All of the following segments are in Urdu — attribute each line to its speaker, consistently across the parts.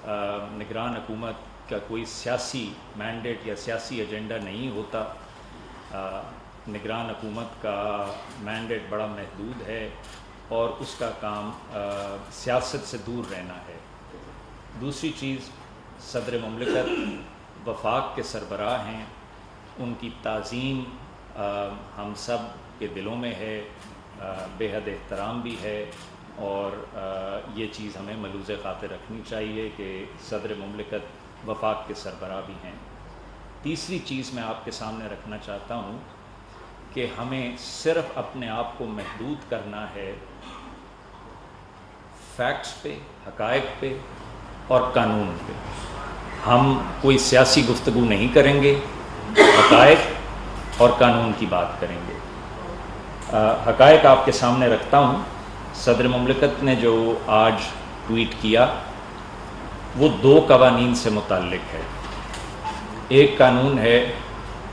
Speaker 1: نگران حکومت کا کوئی سیاسی مینڈیٹ یا سیاسی ایجنڈا نہیں ہوتا. نگران حکومت کا مینڈیٹ بڑا محدود ہے اور اس کا کام سیاست سے دور رہنا ہے. دوسری چیز، صدر مملکت وفاق کے سربراہ ہیں، ان کی تعظیم ہم سب کے دلوں میں ہے، بے حد احترام بھی ہے، اور یہ چیز ہمیں ملوز خاطر رکھنی چاہیے کہ صدر مملکت وفاق کے سربراہ بھی ہیں. تیسری چیز میں آپ کے سامنے رکھنا چاہتا ہوں کہ ہمیں صرف اپنے آپ کو محدود کرنا ہے فیکٹس پہ، حقائق پہ اور قانون پہ. ہم کوئی سیاسی گفتگو نہیں کریں گے، حقائق اور قانون کی بات کریں گے. حقائق آپ کے سامنے رکھتا ہوں. صدر مملکت نے جو آج ٹویٹ کیا وہ 2 قوانین سے متعلق ہے. ایک قانون ہے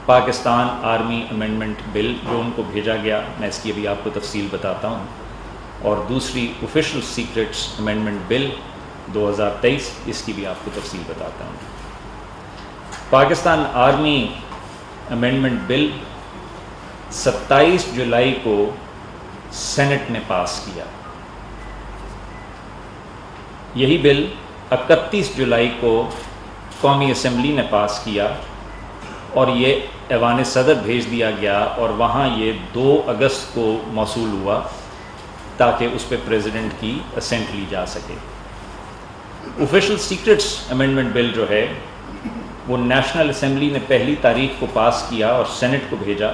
Speaker 1: پاکستان آرمی امینڈمنٹ بل جو ان کو بھیجا گیا، میں اس کی ابھی آپ کو تفصیل بتاتا ہوں، اور دوسری آفیشل سیکرٹس امینڈمنٹ بل 2023، اس کی بھی آپ کو تفصیل بتاتا ہوں. پاکستان آرمی امینڈمنٹ بل 27 جولائی کو سینٹ نے پاس کیا. یہی بل 31 جولائی کو قومی اسمبلی نے پاس کیا اور یہ ایوان صدر بھیج دیا گیا، اور وہاں یہ 2 اگست کو موصول ہوا تاکہ اس پہ پریزیڈنٹ کی اسینٹ لی جا سکے. آفیشل سیکرٹس امینڈمنٹ بل جو ہے وہ نیشنل اسمبلی نے 1 تاریخ کو پاس کیا اور سینٹ کو بھیجا.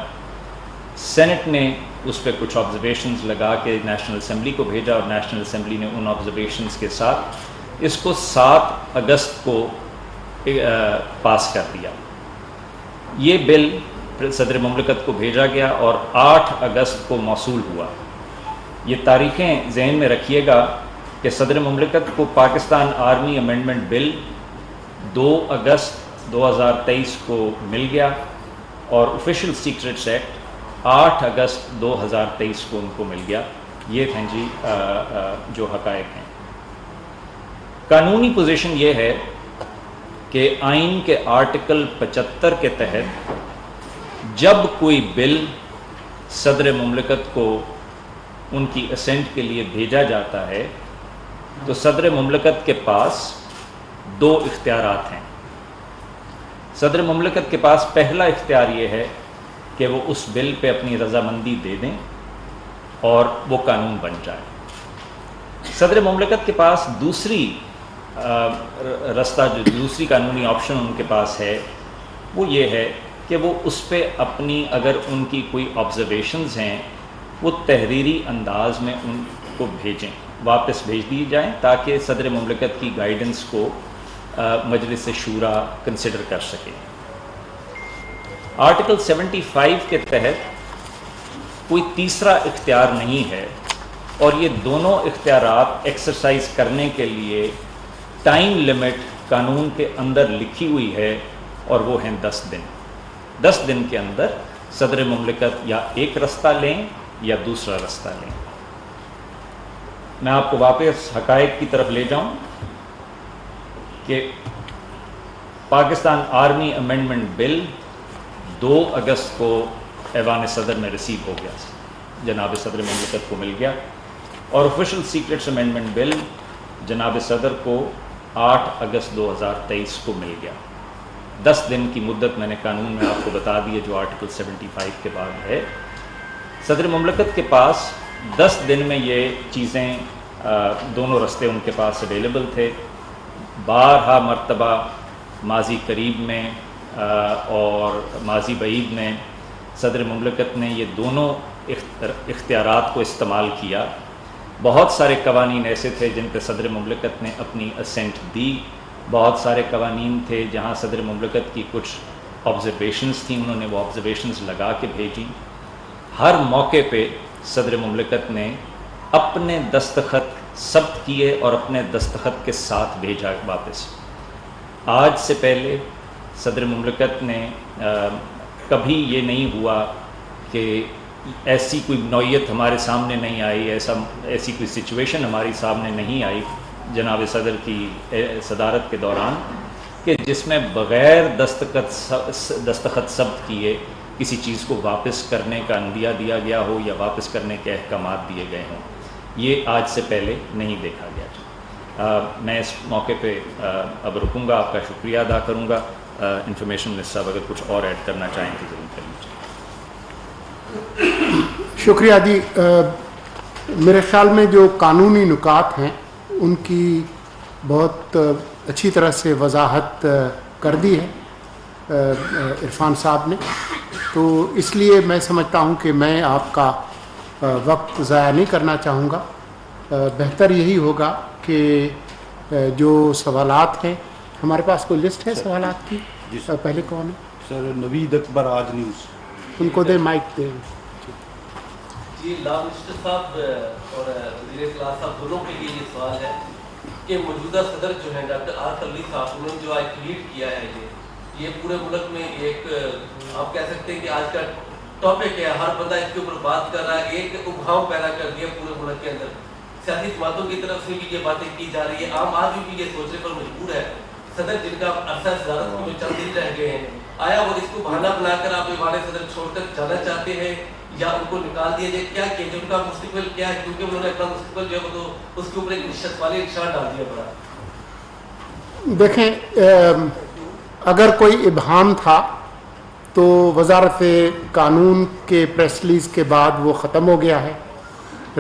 Speaker 1: سینٹ نے اس پہ کچھ آبزرویشنز لگا کے نیشنل اسمبلی کو بھیجا، اور نیشنل اسمبلی نے ان آبزرویشنز کے ساتھ اس کو 7 اگست کو پاس کر دیا. یہ بل صدر مملکت کو بھیجا گیا اور 8 اگست کو موصول ہوا. یہ تاریخیں ذہن میں رکھیے گا کہ صدر مملکت کو پاکستان آرمی امینڈمنٹ بل 2 اگست 2023 کو مل گیا اور آفیشل سیکرٹس ایکٹ 8 اگست 2023 کو ان کو مل گیا. یہ ہیں جی جو حقائق ہیں. قانونی پوزیشن یہ ہے کہ آئین کے آرٹیکل 75 کے تحت جب کوئی بل صدر مملکت کو ان کی اسینٹ کے لیے بھیجا جاتا ہے تو صدر مملکت کے پاس 2 اختیارات ہیں. صدر مملکت کے پاس پہلا اختیار یہ ہے کہ وہ اس بل پہ اپنی رضامندی دے دیں اور وہ قانون بن جائے. صدر مملکت کے پاس دوسری رستہ، جو دوسری قانونی آپشن ان کے پاس ہے، وہ یہ ہے کہ وہ اس پہ اپنی، اگر ان کی کوئی آبزرویشنز ہیں، وہ تحریری انداز میں ان کو بھیجیں، واپس بھیج دی جائیں تاکہ صدر مملکت کی گائیڈنس کو مجلس شورا کنسیڈر کر سکے. آرٹیکل 75 کے تحت کوئی تیسرا اختیار نہیں ہے، اور یہ دونوں اختیارات ایکسرسائز کرنے کے لیے ٹائم لمٹ قانون کے اندر لکھی ہوئی ہے، اور وہ ہیں 10 دن. 10 دن کے اندر صدر مملکت یا ایک رستہ لیں یا دوسرا رستہ لیں. میں آپ کو واپس حقائق کی طرف لے جاؤں کہ پاکستان آرمی امینڈمنٹ بل 2 اگست کو ایوان صدر میں ریسیو ہو گیا، جناب صدر مملکت کو مل گیا، اور آفیشل سیکرٹس امینڈمنٹ بل جناب صدر کو 8 اگست 2023 کو مل گیا. 10 دن کی مدت میں نے قانون میں آپ کو بتا دی ہے جو آرٹیکل 75 کے بعد ہے. صدر مملکت کے پاس 10 دن میں یہ چیزیں، دونوں رستے ان کے پاس اویلیبل تھے. بارہا مرتبہ ماضی قریب میں اور ماضی بعید میں صدر مملکت نے یہ دونوں اختیارات کو استعمال کیا. بہت سارے قوانین ایسے تھے جن پہ صدر مملکت نے اپنی اسینٹ دی، بہت سارے قوانین تھے جہاں صدر مملکت کی کچھ آبزرویشنز تھیں، انہوں نے وہ آبزرویشنز لگا کے بھیجیں. ہر موقع پہ صدر مملکت نے اپنے دستخط ثبت کیے اور اپنے دستخط کے ساتھ بھیجا واپس. آج سے پہلے صدر مملکت نے کبھی یہ نہیں ہوا کہ ایسی کوئی نوعیت ہمارے سامنے نہیں آئی، ایسی کوئی سچویشن ہمارے سامنے نہیں آئی جناب صدر کی صدارت کے دوران کہ جس میں بغیر دستخط ثبت کیے کسی چیز کو واپس کرنے کا عندیہ دیا گیا ہو یا واپس کرنے کے احکامات دیے گئے ہوں، یہ آج سے پہلے نہیں دیکھا گیا۔ میں اس موقع پہ اب رکوں گا، آپ کا شکریہ ادا کروں گا۔ انفارمیشن منسٹر صاحب اگر کچھ اور ایڈ کرنا چاہیں تو ضرور کر لیجیے۔
Speaker 2: شکریہ جی۔ میرے خیال میں جو قانونی نکات ہیں ان کی بہت اچھی طرح سے وضاحت کر دی ہے عرفان صاحب نے، تو اس لیے میں سمجھتا ہوں کہ میں آپ کا وقت ضائع نہیں کرنا چاہوں گا۔ بہتر یہی ہوگا کہ جو سوالات ہیں، ہمارے پاس کوئی لسٹ ہے سوالات کی؟
Speaker 3: جی سر۔
Speaker 2: پہلے کون ہے؟
Speaker 3: سر نوید اکبر، آج نیوز۔
Speaker 2: ان کو دے مائک دیں۔
Speaker 4: جی، لا منسٹر صاحب اور وزیر اطلاع صاحب دونوں کے لیے یہ سوال ہے کہ موجودہ صدر جو ہیں ڈاکٹر آر علی صاحب، انہوں نے جو آج ٹویٹ کیا ہے یہ پورے ملک میں ایک آپ کہہ سکتے ہیں کہ آج کا ٹاپک ہے، ہر بندہ اس کے اوپر بات کر رہا ہے، ایک ابہام پیدا کر دیا پورے ملک کے اندر۔ سیاسی جماعتوں کی طرف سے بھی یہ باتیں کی جا رہی ہے، عام آدمی بھی یہ سوچنے پر مجبور ہے۔ صدر جن کا عرصہ صدارت میں چند دن رہ گئے ہیں، آیا وہ اس کو بہانہ بنا کر آپ ایوان صدر چھوڑ کر جانا چاہتے ہیں یا ان کو نکال دیا جائے؟ کیا کیا جو ان کا مستقبل کیا ہے؟ کیونکہ انہوں نے اپنا مستقبل جو ہے وہ تو اس کے اوپر ایک سوالی نشان ڈال دیا بڑا۔
Speaker 2: دیکھیں، اگر کوئی ابہام تھا تو وزارت قانون کے پریس ریلیز کے بعد وہ ختم ہو گیا ہے۔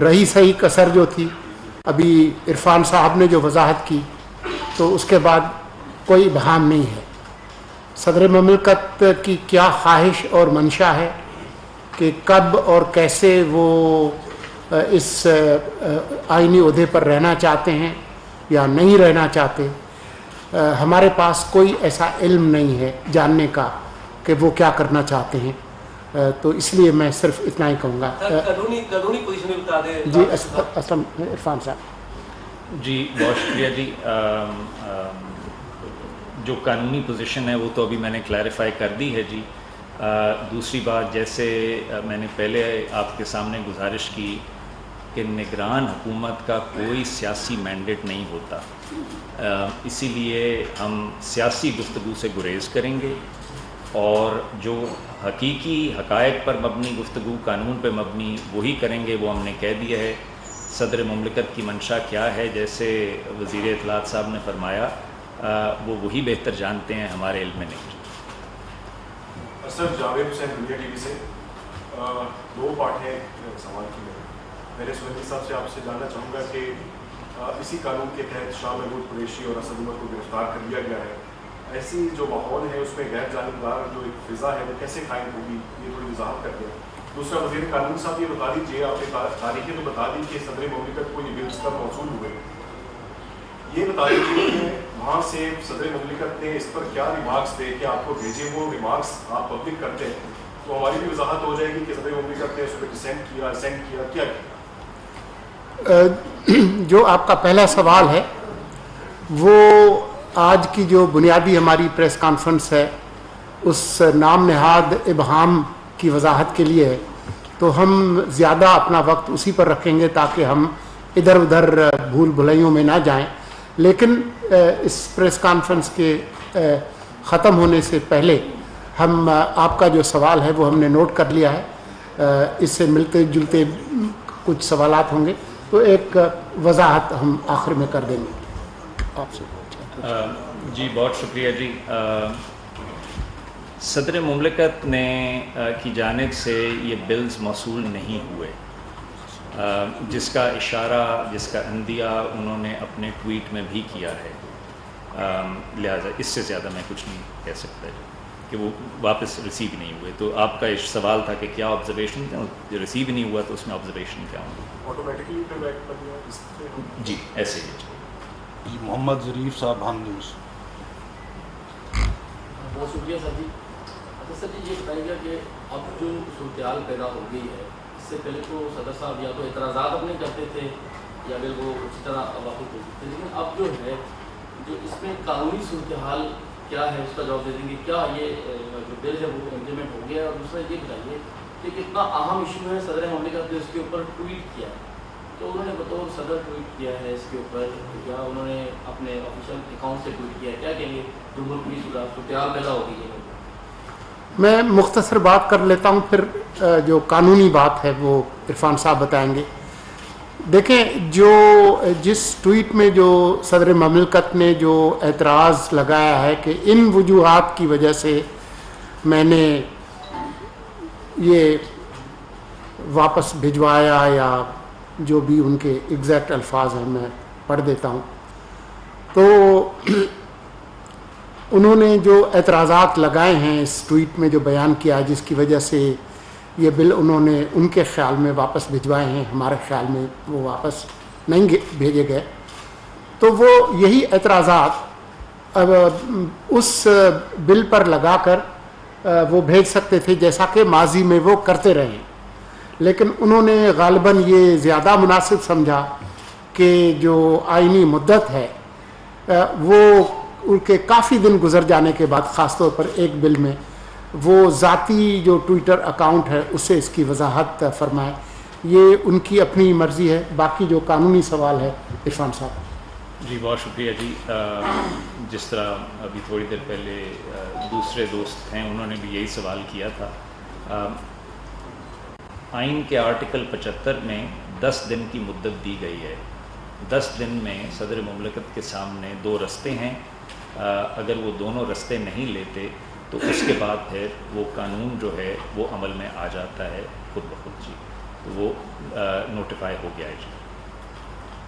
Speaker 2: رہی صحیح کسر جو تھی، ابھی عرفان صاحب نے جو وضاحت کی، تو اس کے بعد کوئی ابہام نہیں ہے۔ صدر مملکت کی کیا خواہش اور منشا ہے کہ کب اور کیسے وہ اس آئینی عہدے پر رہنا چاہتے ہیں یا نہیں رہنا چاہتے، ہمارے پاس کوئی ایسا علم نہیں ہے جاننے کا کہ وہ کیا کرنا چاہتے ہیں، تو اس لیے میں صرف اتنا ہی کہوں گا۔
Speaker 4: قانونی پوزیشن بتا دیں
Speaker 2: جی اسلم عرفان صاحب۔
Speaker 1: جی بہت شکریہ جی۔ جو قانونی پوزیشن ہے وہ تو ابھی میں نے کلیریفائی کر دی ہے جی۔ دوسری بات، جیسے میں نے پہلے آپ کے سامنے گزارش کی کہ نگران حکومت کا کوئی سیاسی مینڈیٹ نہیں ہوتا، اسی لیے ہم سیاسی گفتگو سے گریز کریں گے اور جو حقیقی حقائق پر مبنی گفتگو، قانون پہ مبنی، وہی کریں گے۔ وہ ہم نے کہہ دیا ہے۔ صدر مملکت کی منشا کیا ہے، جیسے وزیر اطلاعات صاحب نے فرمایا، وہ وہی بہتر جانتے ہیں، ہمارے علم میں نہیں۔
Speaker 5: سر جاوید حسین انڈیا ٹی وی سے دو پارٹ ہیں سوال کی۔ میں نے سہیل صاحب سے آپ سے جاننا چاہوں گا کہ اسی قانون کے تحت شاہ محمود قریشی اور اسد عمر کو گرفتار کر لیا گیا ہے، ایسی جو ماحول ہے اس میں غیر جانبدار جو ایک فضا ہے وہ کیسے قائم ہوگی، یہ تھوڑی وضاحت کر دیں۔ دوسرا، وزیر قانون صاحب یہ بتا دیجیے، آپ نے تاریخیں تو بتا دی کہ صدر مملکت کو یہ بلز کب موصول ہوئے، یہ بتا دیجیے کہ وہاں سے صدر مملکت نے اس پر کیا ریمارکس دے کہ آپ کو بھیجے، وہ ریمارکس آپ پبلک کرتے ہیں تو ہماری بھی وضاحت ہو جائے گی کہ صدر مملکت نے اس پہ ڈسینٹ کیا، اسینٹ کیا، کیا کیا۔
Speaker 2: جو آپ کا پہلا سوال ہے وہ آج کی جو بنیادی ہماری پریس کانفرنس ہے اس نام نہاد ابہام کی وضاحت کے لیے ہے، تو ہم زیادہ اپنا وقت اسی پر رکھیں گے تاکہ ہم ادھر ادھر بھول بھلائیوں میں نہ جائیں۔ لیکن اس پریس کانفرنس کے ختم ہونے سے پہلے ہم آپ کا جو سوال ہے وہ ہم نے نوٹ کر لیا ہے، اس سے ملتے جلتے کچھ سوالات ہوں گے تو ایک وضاحت ہم آخر میں کر دیں گے آپ سے۔
Speaker 1: جی بہت شکریہ جی۔ صدر مملکت نے کی جانب سے یہ بلز موصول نہیں ہوئے، جس کا اشارہ، جس کا عندیہ انہوں نے اپنے ٹویٹ میں بھی کیا ہے، لہٰذا اس سے زیادہ میں کچھ نہیں کہہ سکتا کہ وہ واپس ریسیو نہیں ہوئے۔ تو آپ کا سوال تھا کہ کیا آبزرویشن تھا، جو ریسیو نہیں ہوا تو اس میں آبزرویشن کیا ہوں گے؟
Speaker 5: آٹومیٹکلی
Speaker 1: جی ایسے ہی
Speaker 3: جی محمد ظریف صاحب، ہم نیوز۔
Speaker 4: بہت شکریہ سر جی۔ اچھا سر جی، یہ بتائیے گا کہ اب جو صورتحال پیدا ہو گئی ہے، اس سے پہلے تو صدر صاحب یا تو اعتراضات اپنے کرتے تھے یا پھر وہ اسی طرح واقف ہوتے تھے، لیکن اب جو ہے جو اس میں قانونی صورتحال کیا ہے اس کا جواب دے دیں گے؟ کیا یہ جو بل ہے وہ امپلیمنٹ ہو گیا ہے؟ اور دوسرا یہ بتائیے کہ کتنا اہم ایشو ہے صدر مملکت نے اس کے اوپر ٹویٹ کیا ہے،
Speaker 6: تو انہوں نے بطور صدر ٹویٹ کیا ہے اس کے اوپر، کیا انہوں نے اپنے آفیشیل اکاؤنٹ سے ٹویٹ کیا ہے، کیا کہیں گے جمہور پولیس وزارت کو کیا پیدا ہوگی یہ؟
Speaker 2: میں مختصر بات کر لیتا ہوں، پھر جو قانونی بات ہے وہ عرفان صاحب بتائیں گے۔ دیکھیں، جس ٹویٹ میں جو صدر مملکت نے جو اعتراض لگایا ہے کہ ان وجوہات کی وجہ سے میں نے یہ واپس بھجوایا، یا جو بھی ان کے ایگزیکٹ الفاظ ہیں میں پڑھ دیتا ہوں، تو انہوں نے جو اعتراضات لگائے ہیں اس ٹویٹ میں جو بیان کیا، جس کی وجہ سے یہ بل انہوں نے ان کے خیال میں واپس بھجوائے ہیں، ہمارے خیال میں وہ واپس نہیں بھیجے گئے، تو وہ یہی اعتراضات اب اس بل پر لگا کر وہ بھیج سکتے تھے، جیسا کہ ماضی میں وہ کرتے رہے ہیں، لیکن انہوں نے غالباً یہ زیادہ مناسب سمجھا کہ جو آئینی مدت ہے وہ ان کے کافی دن گزر جانے کے بعد، خاص طور پر ایک بل میں، وہ ذاتی جو ٹویٹر اکاؤنٹ ہے اس سے اس کی وضاحت فرمائے۔ یہ ان کی اپنی مرضی ہے۔ باقی جو قانونی سوال ہے عرفان صاحب۔
Speaker 1: جی بہت شکریہ جی۔ جس طرح ابھی تھوڑی دیر پہلے دوسرے دوست ہیں انہوں نے بھی یہی سوال کیا تھا، آئین کے آرٹیکل 75 میں 10 دن کی مدت دی گئی ہے۔ 10 دن میں صدر مملکت کے سامنے 2 رستے ہیں، اگر وہ دونوں رستے نہیں لیتے تو اس کے بعد پھر وہ قانون جو ہے وہ عمل میں آ جاتا ہے خود بخود جی، تو وہ نوٹیفائی ہو گیا ہے جی۔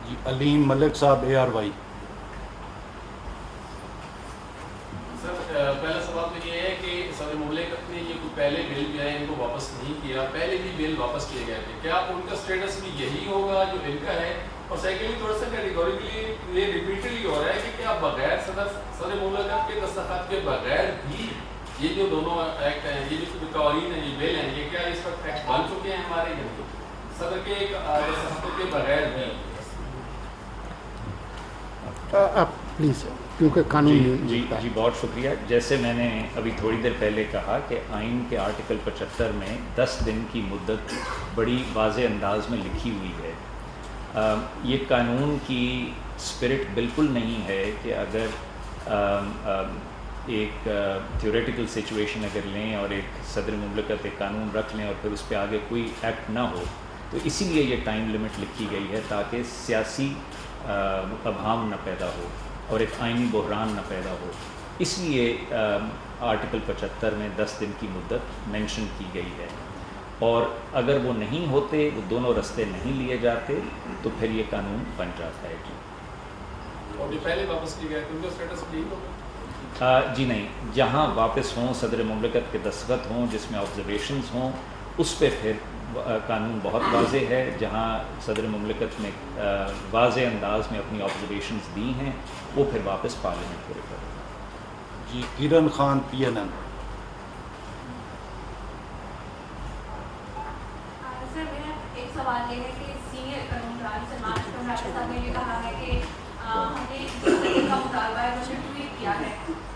Speaker 3: جی علیم ملک صاحب ARY۔
Speaker 6: سر پہلا سوال تو یہ ہے کہ صدر مملکت نے یہ کوئی پہلے بل جو ہے ان کو واپس نہیں کیا، پہلے بھی بل واپس کیے گئے تھے، کیا ان کا اسٹیٹس بھی یہی ہوگا جو ان کا ہے؟ اور سیکنڈلی تھوڑا سا کیٹیگوریکلی یہ ریپیٹڈلی ہو رہا ہے کہ کیا بغیر صدر مملکت کے دستخط کے بغیر بھی یہ جو دونوں ایکٹ ہیں، یہ جو قوانین ہیں، یہ بل ہیں، یہ کیا اس وقت ایکٹ بن چکے ہیں ہمارے صدر کے دستخط کے بغیر بھی؟
Speaker 2: آپ پلیز، کیونکہ قانون
Speaker 1: جی بہت شکریہ۔ جیسے میں نے ابھی تھوڑی دیر پہلے کہا کہ آئین کے آرٹیکل 75 میں 10 دن کی مدت بڑی واضح انداز میں لکھی ہوئی ہے۔ یہ قانون کی اسپرٹ بالکل نہیں ہے کہ اگر ایک تھیوریٹیکل سچویشن اگر لیں اور ایک صدر مملکت ایک قانون رکھ لیں اور پھر اس پہ آگے کوئی ایکٹ نہ ہو، تو اسی لیے یہ ٹائم لمٹ لکھی گئی ہے تاکہ سیاسی ابہام نہ پیدا ہو اور ایک آئینی بحران نہ پیدا ہو۔ اس لیے آرٹیکل 75 میں 10 دن کی مدت مینشن کی گئی ہے، اور اگر وہ نہیں ہوتے، وہ دونوں رستے نہیں لیے جاتے، تو پھر یہ قانون بن جاتا ہے جی۔
Speaker 6: اور جو پہلے واپس کیے گئے ان کا اسٹیٹس بھی ہوگا؟
Speaker 1: جی نہیں، جہاں واپس ہوں، صدر مملکت کے دستخط ہوں، جس میں آبزرویشنز ہوں، اس پہ پھر قانون بہت واضح ہے۔ جہاں صدر مملکت نے واضح انداز میں اپنی آبزرویشنز دی ہیں، وہ پھر واپس پارلیمنٹ کو ریفر کریں۔
Speaker 3: جی کرن خان PNN۔
Speaker 7: سر میرا ایک سوال یہ ہے کہ سینئر قانوندان سلمان راجہ صاحب نے یہ کہا ہے کہ ہم نے کا مطالبہ ہے، انہوں نے ٹویٹ کیا ہے،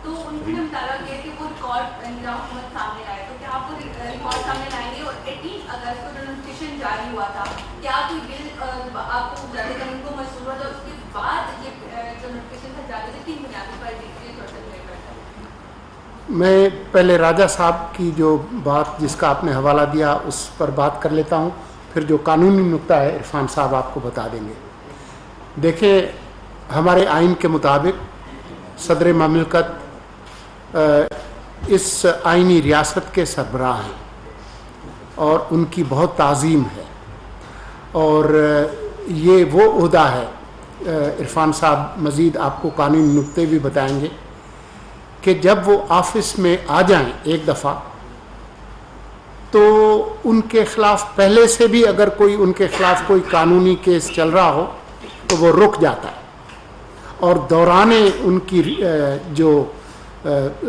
Speaker 7: تو انہوں نے مطالبہ کیا کہ وہ ریکارڈ نظام حکومت سامنے آئے، تو کیا آپ کو ریکارڈ سامنے لائیں گے؟ اور 18 اگست کو جو نوٹیفیکیشن جاری ہوا تھا، کیا کوئی بل آپ کو زیادہ قانون کو منظور ہوا تھا، اس کے بعد یہ جو نوٹیفیکیشن تھا جاری تھی، کن بنیادوں پر یہ تھوڑا سا کلیئر کرتا ہے؟
Speaker 2: میں پہلے راجہ صاحب کی جو بات جس کا آپ نے حوالہ دیا اس پر بات کر لیتا ہوں، پھر جو قانونی نکتہ ہے عرفان صاحب آپ کو بتا دیں گے۔ دیکھیں، ہمارے آئین کے مطابق صدر مملکت اس آئینی ریاست کے سربراہ ہیں اور ان کی بہت تعظیم ہے، اور یہ وہ عہدہ ہے، عرفان صاحب مزید آپ کو قانونی نکتے بھی بتائیں گے، کہ جب وہ آفس میں آ جائیں ایک دفعہ تو ان کے خلاف پہلے سے بھی اگر کوئی ان کے خلاف کوئی قانونی کیس چل رہا ہو تو وہ رک جاتا ہے، اور دوران ان کی جو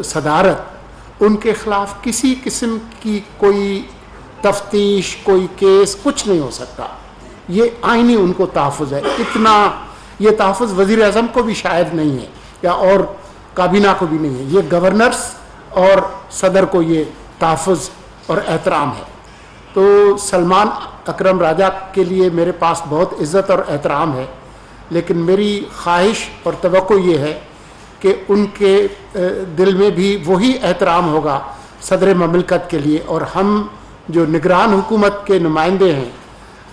Speaker 2: صدارت ان کے خلاف کسی قسم کی کوئی تفتیش، کوئی کیس، کچھ نہیں ہو سکتا۔ یہ آئینی ان کو تحفظ ہے، اتنا یہ تحفظ وزیر اعظم کو بھی شاید نہیں ہے، یا اور کابینہ کو بھی نہیں ہے، یہ گورنرز اور صدر کو یہ تحفظ اور احترام ہے۔ تو سلمان اکرم راجہ کے لیے میرے پاس بہت عزت اور احترام ہے، لیکن میری خواہش اور توقع یہ ہے کہ ان کے دل میں بھی وہی احترام ہوگا صدر مملکت کے لیے، اور ہم جو نگران حکومت کے نمائندے ہیں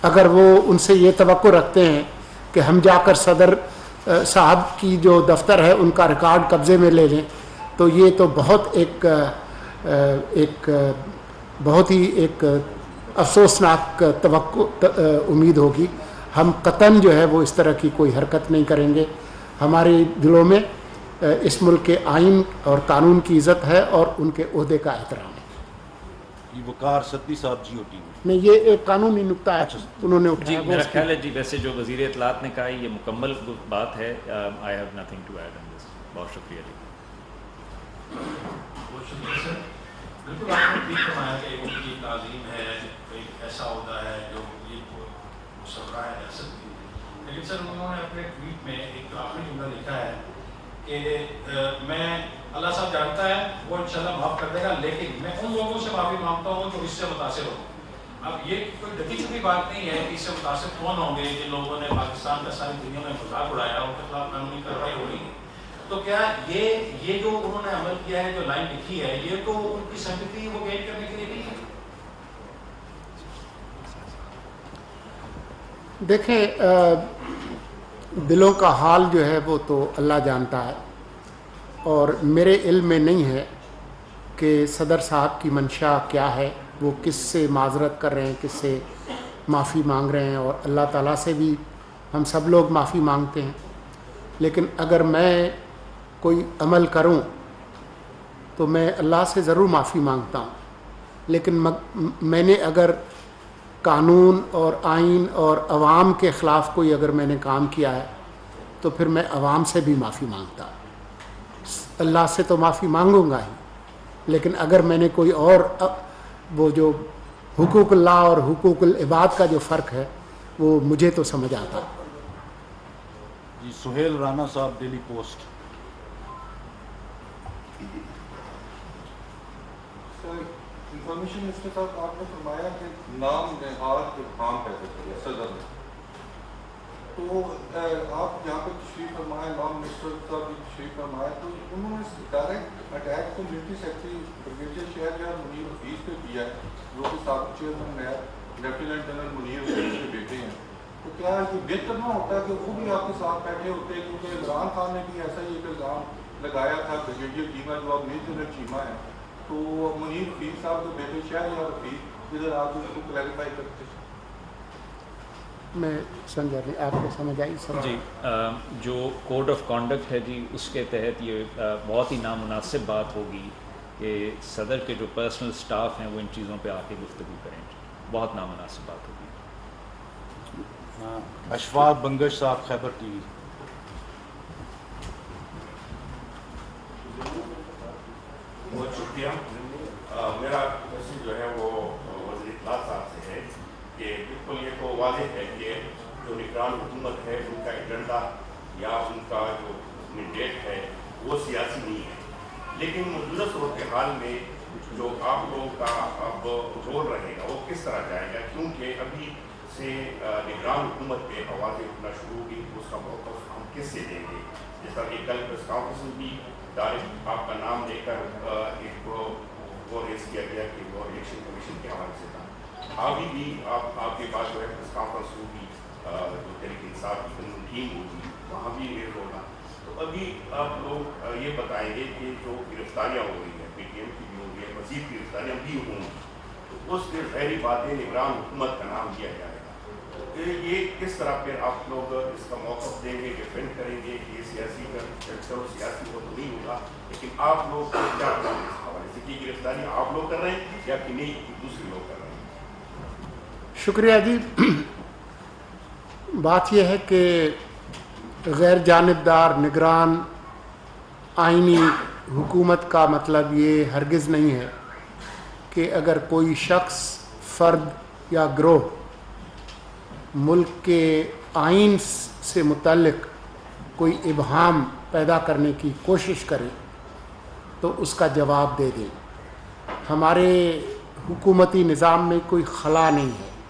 Speaker 2: اگر وہ ان سے یہ توقع رکھتے ہیں کہ ہم جا کر صدر صاحب کی جو دفتر ہے ان کا ریکارڈ قبضے میں لے لیں، تو یہ تو بہت بہت ہی ایک افسوسناک توقع امید ہوگی۔ ہم قطعاً جو ہے وہ اس طرح کی کوئی حرکت نہیں کریں گے۔ ہمارے دلوں میں اس ملک کے آئین اور قانون کی عزت ہے اور ان کے عہدے کا احترام ہے۔
Speaker 3: یہ وقار سدی صاحب جی او ٹی وی
Speaker 2: نہیں، یہ ایک قانونی نقطہ ہے انہوں نے
Speaker 1: جی
Speaker 2: اٹھایا۔
Speaker 1: میرا خیال ہے جی ویسے جو وزیر اطلاعات نے کہا ہے یہ مکمل بات ہے۔ I have nothing to add in this. بہت شکریہ جی۔
Speaker 8: بہت شکریہ سر۔ بالکل آپ نے ٹھیک فرمایا کہ ان کی تعظیم ہے، ایک ایسا عہدہ ہے جو سربراہ ریاست کی، لیکن سر انہوں نے اپنے ٹویٹ میں ایک آخری جملہ لکھا ہے کہ میں اللہ صاحب جانتا ہے وہ انشاءاللہ معاف کر دے گا، لیکن میں ان لوگوں سے معافی مانگتا ہوں جو اس سے متاثر ہوں۔ اب یہ کوئی ڈھکی چھپی بات نہیں ہے کہ اس سے متاثر کون ہوں گے جن لوگوں نے پاکستان کا ساری دنیا میں مذاق اڑایا، ان کے خلاف قانونی کارروائی ہو رہی ہے۔ تو کیا یہ جو انہوں نے عمل کیا ہے، جو لائن لکھی ہے، یہ تو ان کی سمپتی وہ گین کرنے کے لیے نہیں ہے؟
Speaker 2: دیکھیں، دلوں کا حال جو ہے وہ تو اللہ جانتا ہے، اور میرے علم میں نہیں ہے کہ صدر صاحب کی منشا کیا ہے، وہ کس سے معذرت کر رہے ہیں، کس سے معافی مانگ رہے ہیں، اور اللہ تعالیٰ سے بھی ہم سب لوگ معافی مانگتے ہیں۔ لیکن اگر میں کوئی عمل کروں تو میں اللہ سے ضرور معافی مانگتا ہوں، لیکن میں نے اگر قانون اور آئین اور عوام کے خلاف کوئی اگر میں نے کام کیا ہے تو پھر میں عوام سے بھی معافی مانگتا ہوں۔ اللہ سے تو معافی مانگوں گا ہی، لیکن اگر میں نے کوئی اور وہ جو حقوق اللہ اور حقوق العباد کا جو فرق ہے وہ مجھے تو سمجھ آتا ہے۔
Speaker 3: جی سہیل رانا صاحب ڈیلی پوسٹ۔
Speaker 9: انفارمیشن منسٹر صاحب، آپ نے فرمایا کہ نام نہاد ابہام پیدا کیا صدر نے، تو آپ یہاں پہ تشریف فرمائے، نام منسٹر صاحب بھی تشریف فرمائے، تو انہوں نے ڈائریکٹ اٹیک تو ملٹری سیکرٹری بریگیڈیئر شہر یا منیر حفیظ پہ کیا ہے، جو کہ سابق chairman NAB lieutenant general Munir Hafeez کے بیٹے ہیں۔ تو کیا یہ بہتر نہ ہوتا ہے کہ وہ بھی آپ کے ساتھ بیٹھے ہوتے، کیونکہ عمران خان نے بھی ایسا ہی ایک الزام لگایا تھا بریگیڈیئر چیمہ جو اب میجر جنرل چیمہ ہے، تو منیر حفیظ صاحب جو بیٹے شہر یا حفیظ ادھر آپ اس کو کلیریفائی کرتے ہیں۔
Speaker 2: میں سمجھا نہیں، آپ کو سمجھ آئی؟
Speaker 1: جی جو کوڈ آف کانڈکٹ ہے جی اس کے تحت یہ بہت ہی نامناسب بات ہوگی کہ صدر کے جو پرسنل سٹاف ہیں وہ ان چیزوں پہ آ کے گفتگو کریں، بہت نامناسب بات ہوگی۔
Speaker 3: اشفاق بنگش صاحب خیبر ٹی وی۔
Speaker 10: بہت شکریہ۔ میرا کوشچن جو ہے وہ وزیر اطلاعات صاحب سے ہے کہ بالکل یہ تو واضح ہے کہ جو نگران حکومت ہے ان کا ایجنڈا یا ان کا جو مینڈیٹ ہے وہ سیاسی نہیں ہے، لیکن موجودہ صورتحال میں جو آپ لوگوں کا اب رول رہے گا وہ کس طرح جائے گا، کیونکہ ابھی سے نگران حکومت پہ آوازیں اٹھنا شروع ہوگی، اس کا موقف ہم کس سے دیں گے؟ جس طرح کہ کل پریس کانفرنس بھی ڈائریکٹ آپ کا نام لے کر ایک وہ ریز کیا گیا کہ وہ الیکشن کمیشن کے حوالے سے تھا، ابھی بھی آپ کے پاس جو ہے پریس کانفرنس ہوگی، جو تحریک انصاف کی قانون ٹیم ہوگی وہاں بھی ریز ہوگا، تو ابھی آپ لوگ یہ بتائیں گے کہ جو گرفتاریاں ہو رہی ہیں پی ٹی ایم کی بھی ہو رہی ہے، مزید گرفتاریاں بھی ہوں گی، تو اس کے ظاہری باتیں نگران حکومت کا نام دیا جائے گا، یہ کس طرح پھر آپ لوگ اس کا موقف دیں گے، ڈیفینڈ کریں گے کہ یہ سیاسی چلو سیاسی وہ تو نہیں ہوگا، لیکن آپ لوگ کیا کریں گے اس حوالے سے کہ گرفتاری آپ لوگ کر رہے ہیں یا کہ نہیں دوسرے لوگ کر رہے ہیں؟
Speaker 2: شکریہ جی۔ بات یہ ہے کہ غیر جانبدار نگران آئینی حکومت کا مطلب یہ ہرگز نہیں ہے کہ اگر کوئی شخص، فرد یا گروہ ملک کے آئین سے متعلق کوئی ابہام پیدا کرنے کی کوشش کرے تو اس کا جواب دے دیں۔ ہمارے حکومتی نظام میں کوئی خلا نہیں ہے،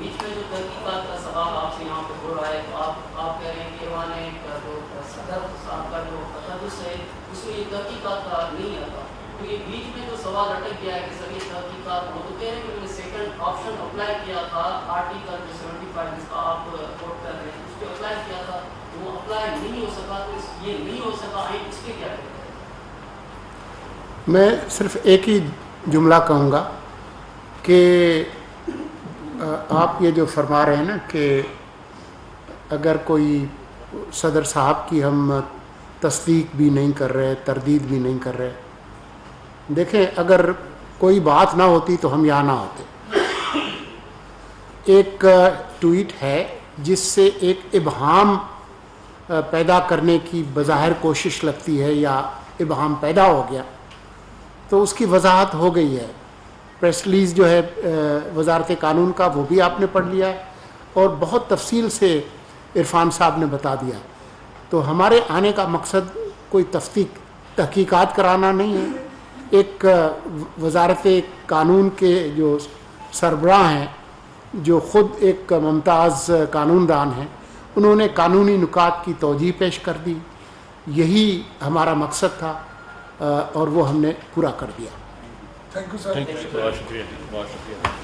Speaker 11: بیچ میں جو تحقیقات کا سوال آپ سے یہاں پہ ہو رہا ہے، تو آپ کہہ رہے ہیں کہ ایوان جو صدر صاحب کا جو تقدس ہے اس میں یہ تحقیقات کا نہیں آتا، تو یہ بیچ میں جو سوال اٹک گیا ہے کہ سر یہ تحقیقات وہ تو کہہ رہے ہیں کہ میں نے سیکنڈ آپشن اپلائی کیا تھا آرٹیکل جو 75 جس کا آپ کوٹ کر رہے ہیں اس پہ اپلائی کیا تھا، وہ اپلائی نہیں ہو سکا، تو یہ نہیں ہو سکا ہے اس پہ کیا کہتے ہیں؟
Speaker 2: میں صرف ایک ہی جملہ کہوں گا کہ آپ یہ جو فرما رہے ہیں نا کہ اگر کوئی صدر صاحب کی ہم تصدیق بھی نہیں کر رہے، تردید بھی نہیں کر رہے، دیکھیں اگر کوئی بات نہ ہوتی تو ہم یہاں نہ ہوتے۔ ایک ٹویٹ ہے جس سے ایک ابہام پیدا کرنے کی بظاہر کوشش لگتی ہے یا ابہام پیدا ہو گیا، تو اس کی وضاحت ہو گئی ہے۔ پریس ریلیز جو ہے وزارت قانون کا وہ بھی آپ نے پڑھ لیا ہے اور بہت تفصیل سے عرفان صاحب نے بتا دیا۔ تو ہمارے آنے کا مقصد کوئی تحقیقات کرانا نہیں ہے۔ ایک وزارت قانون کے جو سربراہ ہیں، جو خود ایک ممتاز قانون دان ہیں، انہوں نے قانونی نکات کی توجیہ پیش کر دی، یہی ہمارا مقصد تھا اور وہ ہم نے پورا کر دیا۔
Speaker 1: تھینک یو سر، بہت شکریہ، بہت شکریہ۔